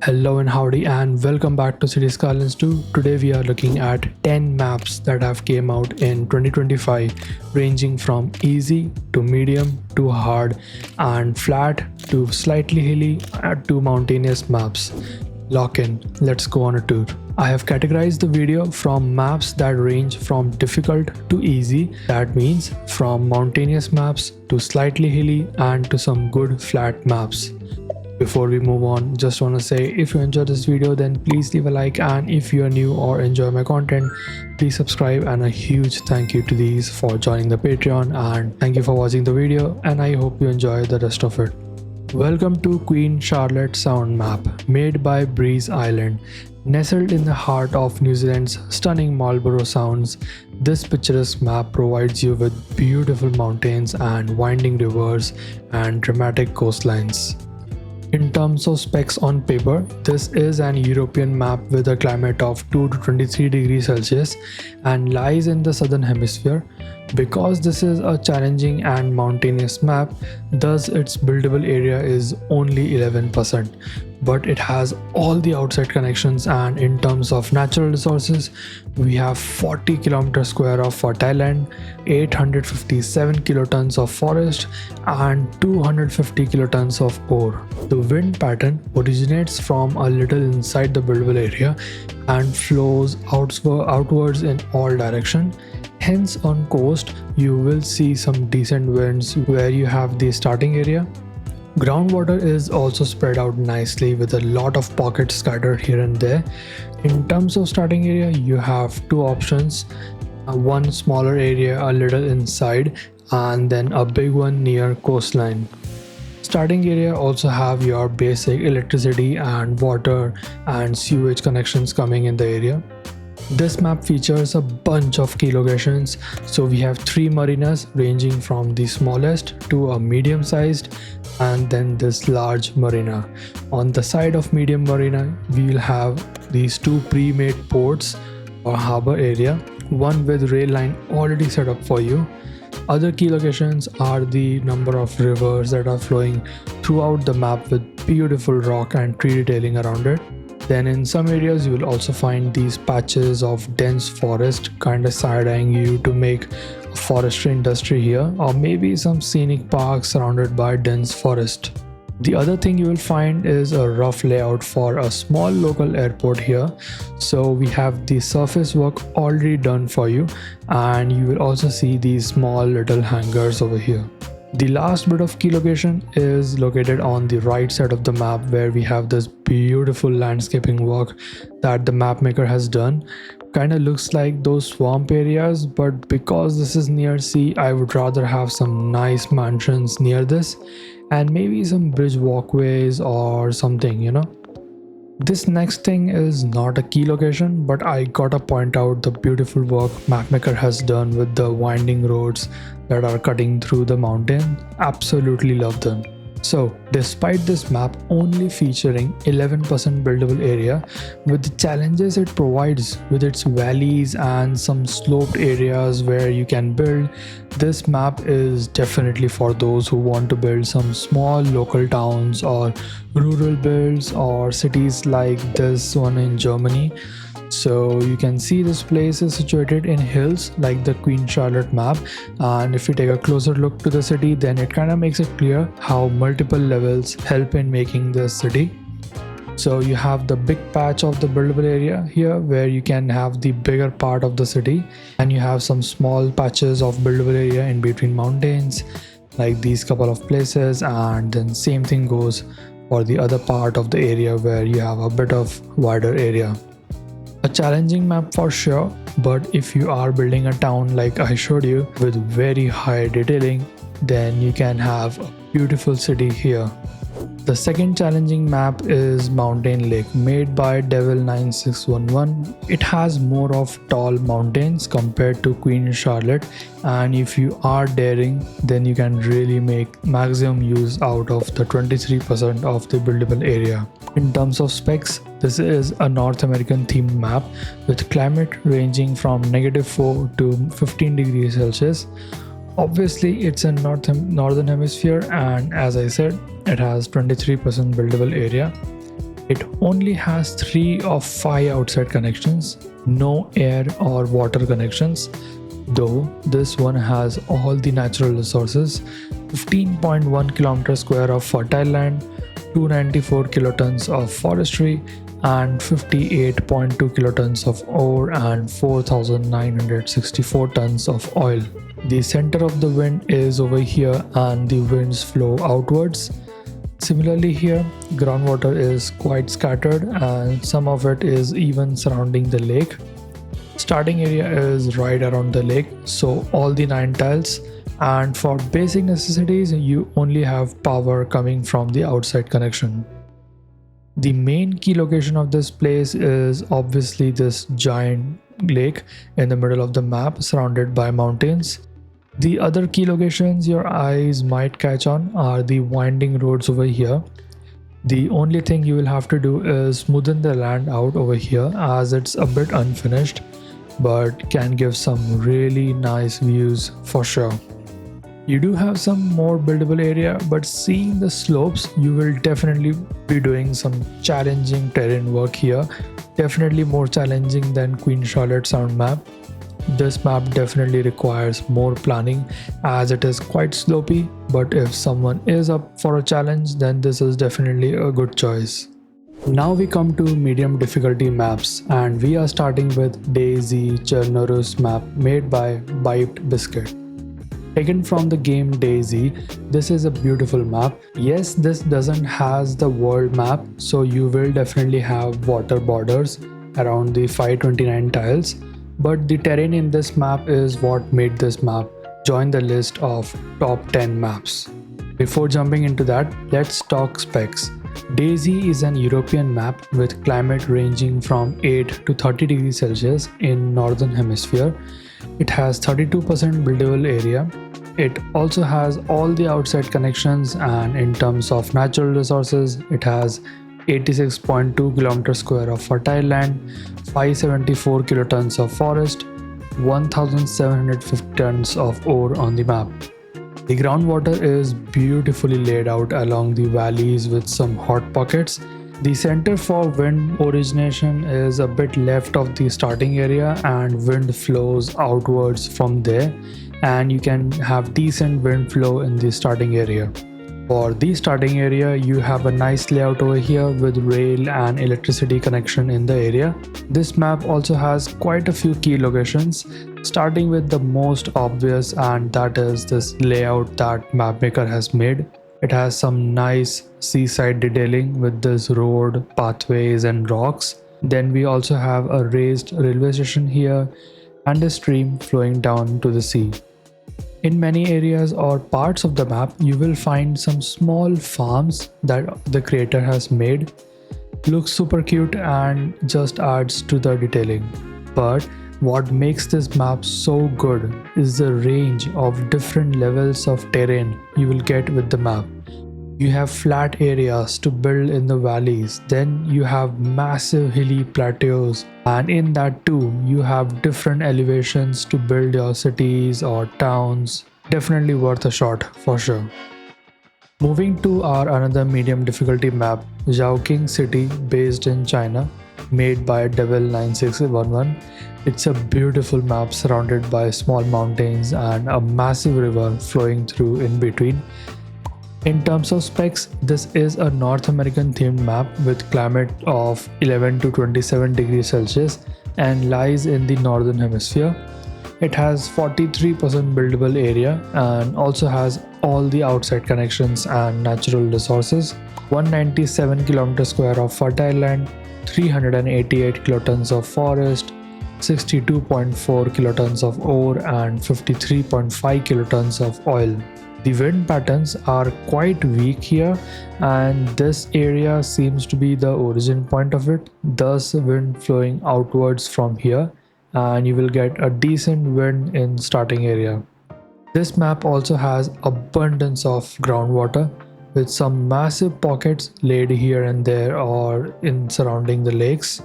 Hello and howdy and welcome back to City Skylines 2. Today we are looking at 10 maps that have came out in 2025 ranging from easy to medium to hard and flat to slightly hilly to mountainous maps. Lock in, let's go on a tour. I have categorized the video from maps that range from difficult to easy. That means from mountainous maps to slightly hilly and to some good flat maps. Before we move on, just want to say if you enjoyed this video then please leave a like, and if you are new or enjoy my content please subscribe, and a huge thank you to these for joining the Patreon, and thank you for watching the video and I hope you enjoy the rest of it. Welcome to Queen Charlotte Sound Map made by Breeze Island. Nestled in the heart of New Zealand's stunning Marlborough Sounds, this picturesque map provides you with beautiful mountains and winding rivers and dramatic coastlines. In terms of specs on paper, this is an European map with a climate of 2 to 23 degrees Celsius and lies in the southern hemisphere. Because this is a challenging and mountainous map, thus its buildable area is only 11%. But it has all the outside connections, and in terms of natural resources, we have 40 kilometers square of fertile land, 857 kilotons of forest and 250 kilotons of ore. The wind pattern originates from a little inside the buildable area and flows outwards in all directions. Hence on coast you will see some decent winds where you have the starting area. Groundwater is also spread out nicely with a lot of pockets scattered here and there. In terms of starting area, you have two options, one smaller area a little inside and then a big one near coastline. Starting area also have your basic electricity and water and sewage connections coming in the area. This map features a bunch of key locations, so we have 3 marinas ranging from the smallest to a medium sized and then this large marina. On the side of medium marina we will have these 2 pre-made ports or harbor area, one with rail line already set up for you. Other key locations are the number of rivers that are flowing throughout the map with beautiful rock and tree detailing around it. Then in some areas you will also find these patches of dense forest kinda side-eyeing you to make a forestry industry here, or maybe some scenic parks surrounded by dense forest. The other thing you will find is a rough layout for a small local airport here. So we have the surface work already done for you, and you will also see these small little hangars over here. The last bit of key location is located on the right side of the map, where we have this beautiful landscaping work that the map maker has done. Kinda looks like those swamp areas, but because this is near sea, I would rather have some nice mansions near this and maybe some bridge walkways or something, you know. This next thing is not a key location, but I gotta point out the beautiful work mapmaker has done with the winding roads that are cutting through the mountain. Absolutely love them. So despite this map only featuring 11% buildable area, with the challenges it provides with its valleys and some sloped areas where you can build, this map is definitely for those who want to build some small local towns or rural builds or cities like this one in Germany. So you can see this place is situated in hills like the Queen Charlotte map, and if you take a closer look to the city then it kind of makes it clear how multiple levels help in making this city. So you have the big patch of the buildable area here where you can have the bigger part of the city, and you have some small patches of buildable area in between mountains like these couple of places, and then same thing goes for the other part of the area where you have a bit of wider area. A challenging map for sure, but if you are building a town like I showed you with very high detailing, then you can have a beautiful city here. The second challenging map is MountainLake, made by Devil9611. It has more of tall mountains compared to Queen Charlotte, and if you are daring then you can really make maximum use out of the 23% of the buildable area. In terms of specs, this is a North American themed map with climate ranging from -4 to 15 degrees Celsius. Obviously it's in northern hemisphere, and as I said, it has 23% buildable area. It only has 3 of 5 outside connections, no air or water connections, though this one has all the natural resources, 15.1 km square of fertile land, 294 kilotons of forestry, and 58.2 kilotons of ore and 4,964 tons of oil. The center of the wind is over here and the winds flow outwards. Similarly here, groundwater is quite scattered and some of it is even surrounding the lake. Starting area is right around the lake, so all the 9 tiles, and for basic necessities you only have power coming from the outside connection. The main key location of this place is obviously this giant lake in the middle of the map surrounded by mountains. The other key locations your eyes might catch on are the winding roads over here. The only thing you will have to do is smoothen the land out over here as it's a bit unfinished, but can give some really nice views for sure. You do have some more buildable area, but seeing the slopes, you will definitely be doing some challenging terrain work here. Definitely more challenging than Queen Charlotte Sound map. This map definitely requires more planning as it is quite slopey, but if someone is up for a challenge, then this is definitely a good choice. Now we come to medium difficulty maps, and we are starting with DayZChernarus map made by Byte Biscuit. Taken from the game DayZ, this is a beautiful map. Yes, this doesn't has the world map, so you will definitely have water borders around the 529 tiles, but the terrain in this map is what made this map join the list of top 10 maps. Before jumping into that, let's talk specs. DayZ is an European map with climate ranging from 8 to 30 degrees Celsius in northern hemisphere. It has 32% buildable area. It also has all the outside connections, and in terms of natural resources, it has 86.2 km square of fertile land, 574 kilotons of forest, 1750 tons of ore on the map. The groundwater is beautifully laid out along the valleys with some hot pockets. The center for wind origination is a bit left of the starting area and wind flows outwards from there, and you can have decent wind flow in the starting area. For the starting area, you have a nice layout over here with rail and electricity connection in the area. This map also has quite a few key locations, starting with the most obvious, and that is this layout that mapmaker has made. It has some nice seaside detailing with this road, pathways and rocks. Then we also have a raised railway station here and a stream flowing down to the sea. In many areas or parts of the map, you will find some small farms that the creator has made. Looks super cute and just adds to the detailing. But what makes this map so good is the range of different levels of terrain you will get with the map. You have flat areas to build in the valleys, then you have massive hilly plateaus, and in that too you have different elevations to build your cities or towns. Definitely worth a shot for sure. Moving to our another medium difficulty map, ZhaoqingCity, based in China, made by Devil9611. It's a beautiful map surrounded by small mountains and a massive river flowing through in between. In terms of specs, this is a North American themed map with climate of 11 to 27 degrees Celsius and lies in the northern hemisphere. It has 43% buildable area and also has all the outside connections and natural resources, 197 km square of fertile land, 388 kilotons of forest, 62.4 kilotons of ore and 53.5 kilotons of oil. The wind patterns are quite weak here, and this area seems to be the origin point of it, thus wind flowing outwards from here, and you will get a decent wind in starting area. This map also has abundance of groundwater with some massive pockets laid here and there or in surrounding the lakes.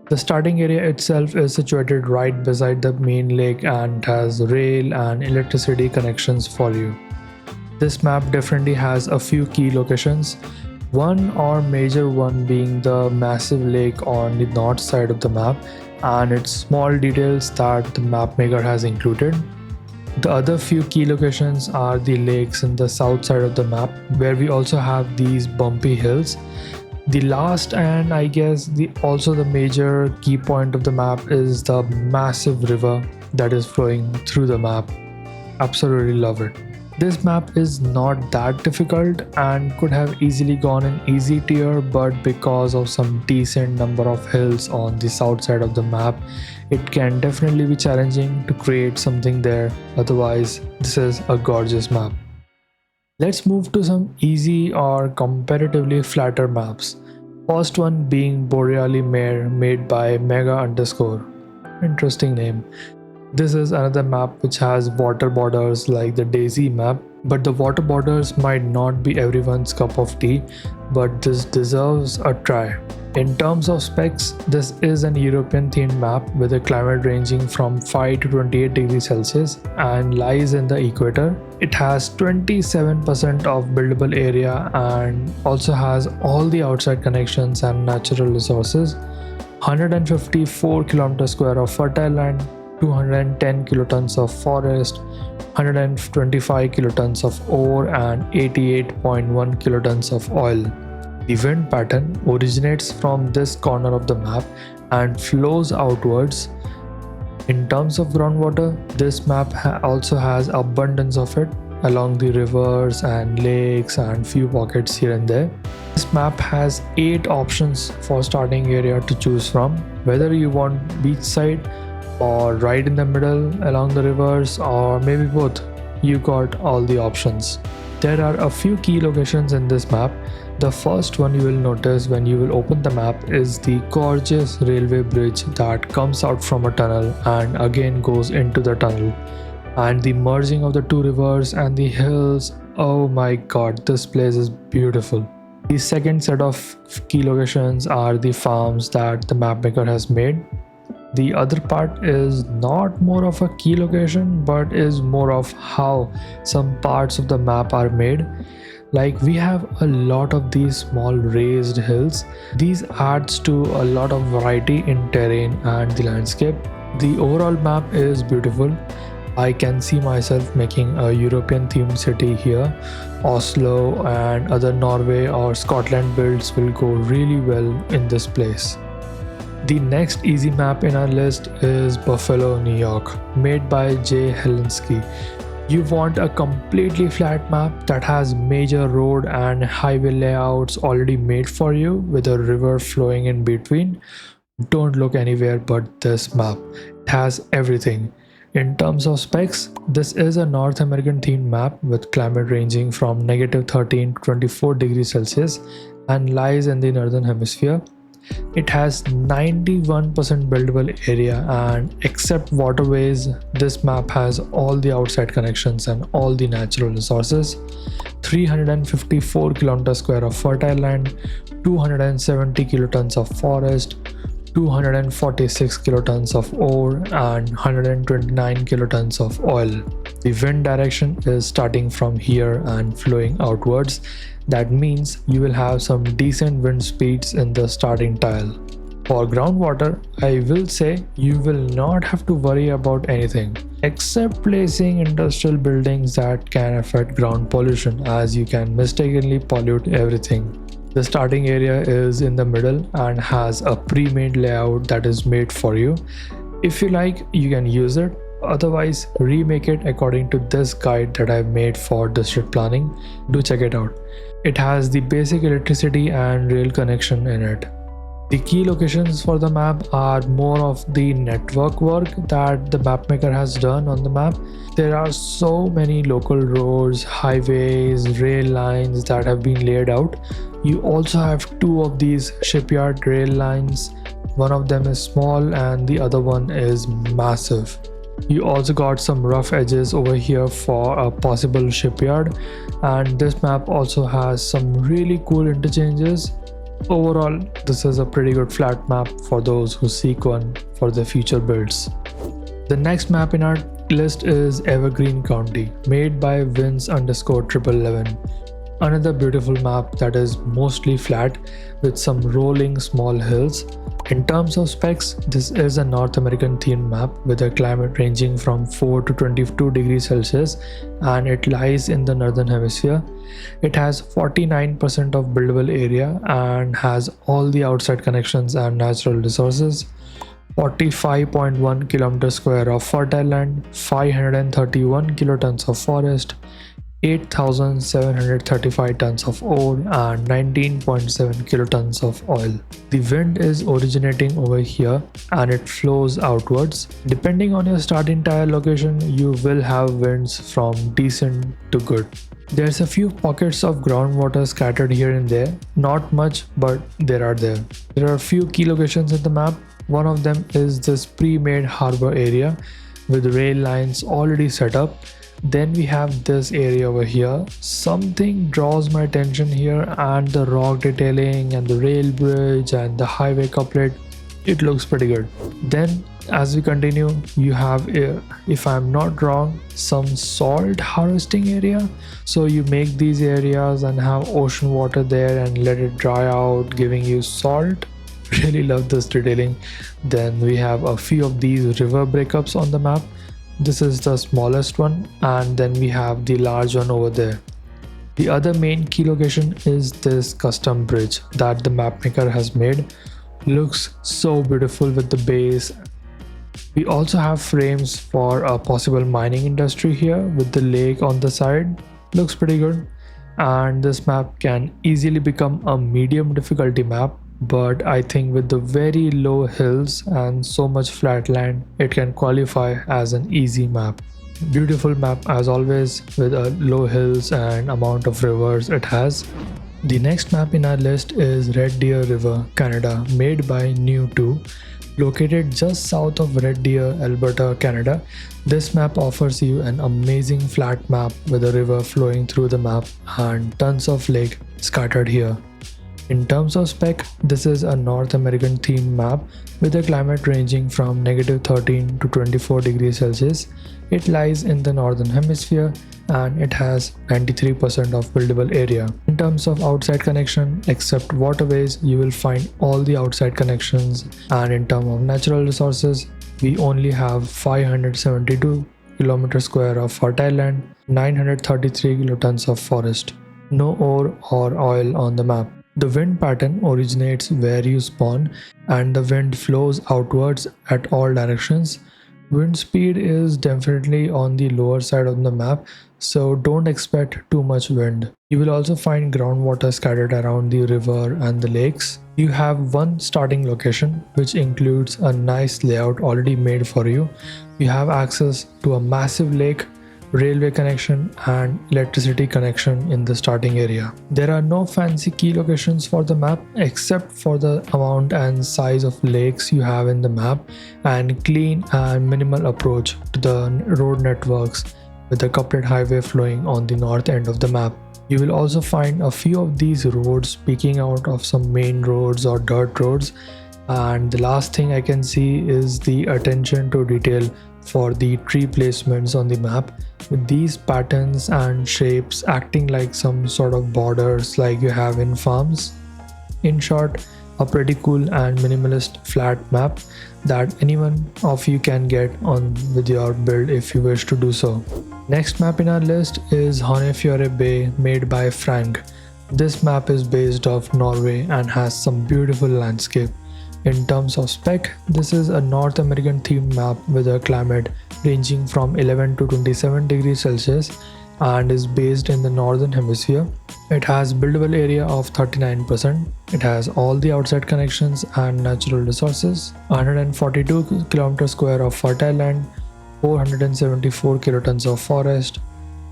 The starting area itself is situated right beside the main lake and has rail and electricity connections for you. This map definitely has a few key locations. One or major one being the massive lake on the north side of the map and its small details that the map maker has included. The other few key locations are the lakes in the south side of the map, where we also have these bumpy hills. The last and I guess also the major key point of the map is the massive river that is flowing through the map. Absolutely love it. This map is not that difficult and could have easily gone in easy tier, but because of some decent number of hills on the south side of the map, it can definitely be challenging to create something there. Otherwise, this is a gorgeous map. Let's move to some easy or comparatively flatter maps. First one being BorealiMare, made by Mega_. Interesting name. This is another map which has water borders like the DayZ map, but the water borders might not be everyone's cup of tea, but this deserves a try. In terms of specs, this is an European themed map with a climate ranging from 5 to 28 degrees Celsius and lies in the equator. It has 27% of buildable area and also has all the outside connections and natural resources, 154 km² of fertile land, 210 kilotons of forest, 125 kilotons of ore and 88.1 kilotons of oil. The wind pattern originates from this corner of the map and flows outwards. In terms of groundwater, this map also has abundance of it along the rivers and lakes and few pockets here and there. This map has 8 options for starting area to choose from, whether you want beachside or right in the middle along the rivers, or maybe both. You got all the options. There are a few key locations in this map. The first one you will notice when you will open the map is the gorgeous railway bridge that comes out from a tunnel and again goes into the tunnel. And the merging of the two rivers and the hills, oh my god, this place is beautiful. The second set of key locations are the farms that the map maker has made. The other part is not more of a key location, but is more of how some parts of the map are made. Like we have a lot of these small raised hills. These adds to a lot of variety in terrain and the landscape. The overall map is beautiful. I can see myself making a European themed city here. Oslo and other Norway or Scotland builds will go really well in this place. The next easy map in our list is BuffaloNY, made by ZhaoqingCity. You want a completely flat map that has major road and highway layouts already made for you with a river flowing in between? Don't look anywhere but this map. It has everything. In terms of specs, this is a North American themed map with climate ranging from -13 to 24 degrees Celsius and lies in the northern hemisphere. It has 91% buildable area, and except waterways, this map has all the outside connections and all the natural resources. 354 km² of fertile land, 270 kilotons of forest, 246 kilotons of ore and 129 kilotons of oil. The wind direction is starting from here and flowing outwards. That means you will have some decent wind speeds in the starting tile. For groundwater, I will say you will not have to worry about anything except placing industrial buildings that can affect ground pollution, as you can mistakenly pollute everything. The starting area is in the middle and has a pre-made layout that is made for you. If you like, you can use it. Otherwise, remake it according to this guide that I've made for district planning. Do check it out. It has the basic electricity and rail connection in it. The key locations for the map are more of the network work that the mapmaker has done on the map. There are so many local roads, highways, rail lines that have been laid out. You also have 2 of these shipyard rail lines. One of them is small and the other one is massive. You also got some rough edges over here for a possible shipyard, and this map also has some really cool interchanges. Overall, this is a pretty good flat map for those who seek one for their future builds. The next map in our list is EvergreenCounty, made by Vince_1111. Another beautiful map that is mostly flat with some rolling small hills. In terms of specs, this is a North American themed map with a climate ranging from 4 to 22 degrees Celsius, and it lies in the northern hemisphere. It has 49% of buildable area and has all the outside connections and natural resources. 45.1 kilometers square of fertile land, 531 kilotons of forest, 8,735 tons of ore and 19.7 kilotons of oil. The wind is originating over here and it flows outwards. Depending on your starting tire location, you will have winds from decent to good. There's a few pockets of groundwater scattered here and there, not much, but there are there. There are a few key locations in the map. One of them is this pre-made harbor area with rail lines already set up. Then we have this area over here. Something draws my attention here, and the rock detailing and the rail bridge and the highway couplet, it looks pretty good. Then as we continue, you have, if I'm not wrong, some salt harvesting area. So you make these areas and have ocean water there and let it dry out, giving you salt. Really love this detailing. Then we have a few of these river breakups on the map. This is the smallest one, and then we have the large one over there. The other main key location is this custom bridge that the mapmaker has made. Looks so beautiful with the base. We also have frames for a possible mining industry here with the lake on the side. Looks pretty good. And this map can easily become a medium difficulty map, but I think with the very low hills and so much flat land, it can qualify as an easy map. Beautiful map as always with a low hills and amount of rivers it has. The next map in our list is RedDeerRiver, Canada, made by New2. Located just south of Red Deer, Alberta, Canada, this map offers you an amazing flat map with a river flowing through the map and tons of lake scattered here. In terms of spec, this is a North American themed map with a climate ranging from -13 to 24 degrees Celsius. It lies in the northern hemisphere and it has 93% of buildable area. In terms of outside connection, except waterways, you will find all the outside connections, and in terms of natural resources, we only have 572 kilometers square of fertile land, 933 kilotons of forest. No ore or oil on the map. The wind pattern originates where you spawn and the wind flows outwards at all directions. Wind speed is definitely on the lower side of the map, so don't expect too much wind. You will also find groundwater scattered around the river and the lakes. You have one starting location which includes a nice layout already made for you. You have access to a massive lake, railway connection and electricity connection in the starting area. There are no fancy key locations for the map except for the amount and size of lakes you have in the map and clean and minimal approach to the road networks with a couplet highway flowing on the north end of the map. You will also find a few of these roads peeking out of some main roads or dirt roads, and the last thing I can see is the attention to detail for the tree placements on the map, with these patterns and shapes acting like some sort of borders like you have in farms. In short, a pretty cool and minimalist flat map that anyone of you can get on with your build if you wish to do so. Next map in our list is HonefioreBay, made by Frank. This map is based off Norway and has some beautiful landscape. In terms of spec, this is a North American themed map with a climate ranging from 11 to 27 degrees Celsius and is based in the northern hemisphere. It has buildable area of 39%. It has all the outside connections and natural resources, 142 km square of fertile land, 474 kilotons of forest,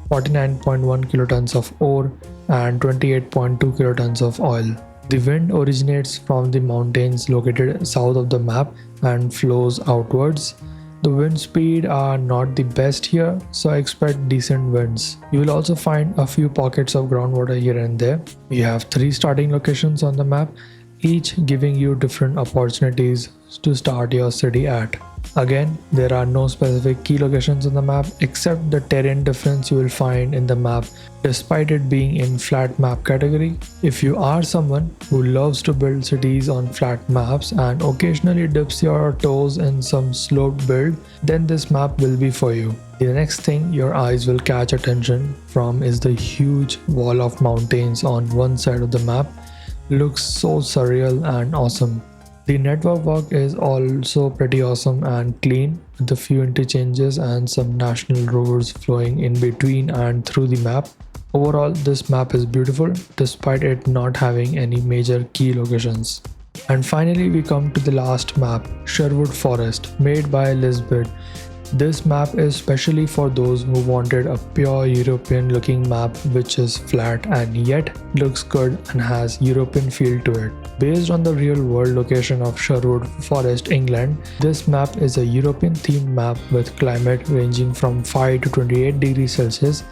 49.1 kilotons of ore and 28.2 kilotons of oil. The wind originates from the mountains located south of the map and flows outwards. The wind speed are not the best here, so I expect decent winds. You will also find a few pockets of groundwater here and there. We have 3 starting locations on the map, each giving you different opportunities to start your city at. Again, there are no specific key locations on the map except the terrain difference you will find in the map despite it being in flat map category. If you are someone who loves to build cities on flat maps and occasionally dips your toes in some sloped build, then this map will be for you. The next thing your eyes will catch attention from is the huge wall of mountains on one side of the map. Looks so surreal and awesome. The network work is also pretty awesome and clean, with a few interchanges and some national roads flowing in between and through the map. Overall, this map is beautiful despite it not having any major key locations. And finally, we come to the last map, SherwoodForest, made by Lisbeth. This map is specially for those who wanted a pure European looking map which is flat and yet looks good and has European feel to it. Based on the real world location of Sherwood Forest, England, this map is a European themed map with climate ranging from 5 to 28 degrees Celsius,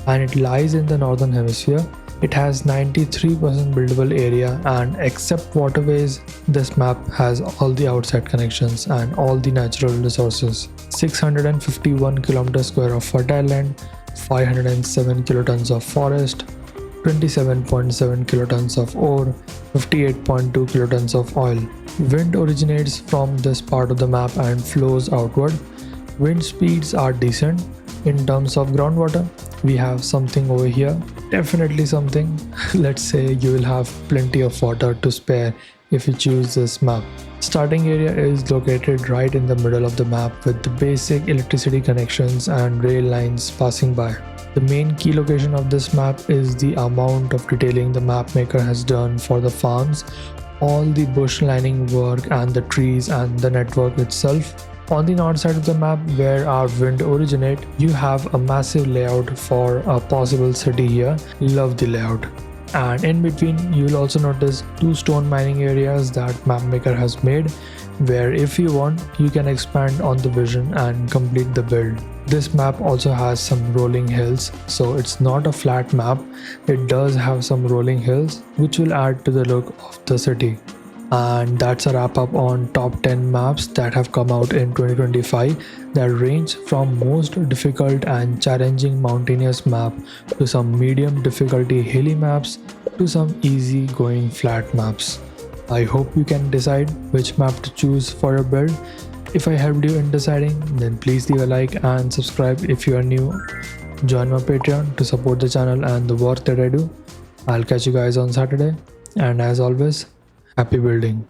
and it lies in the northern hemisphere. It has 93% buildable area, and except waterways, this map has all the outside connections and all the natural resources. 651 km square of fertile land, 507 kilotons of forest, 27.7 kilotons of ore, 58.2 kilotons of oil. Wind originates from this part of the map and flows outward. Wind speeds are decent. In terms of groundwater, we have something over here, definitely something. Let's say you will have plenty of water to spare if you choose this map. Starting area is located right in the middle of the map with the basic electricity connections and rail lines passing by. The main key location of this map is the amount of detailing the map maker has done for the farms, all the bush lining work and the trees and the network itself. On the north side of the map where our wind originate, you have a massive layout for a possible city here. Love the layout. And in between you will also notice two stone mining areas that mapmaker has made, where if you want you can expand on the vision and complete the build. This map also has some rolling hills, so it's not a flat map. It does have some rolling hills which will add to the look of the city. And that's a wrap up on top 10 maps that have come out in 2025 that range from most difficult and challenging mountainous map to some medium difficulty hilly maps to some easy going flat maps. I hope you can decide which map to choose for your build. If I helped you in deciding, then please leave a like and subscribe if you are new. Join my Patreon to support the channel and the work that I do. I'll catch you guys on Saturday, and as always, happy building.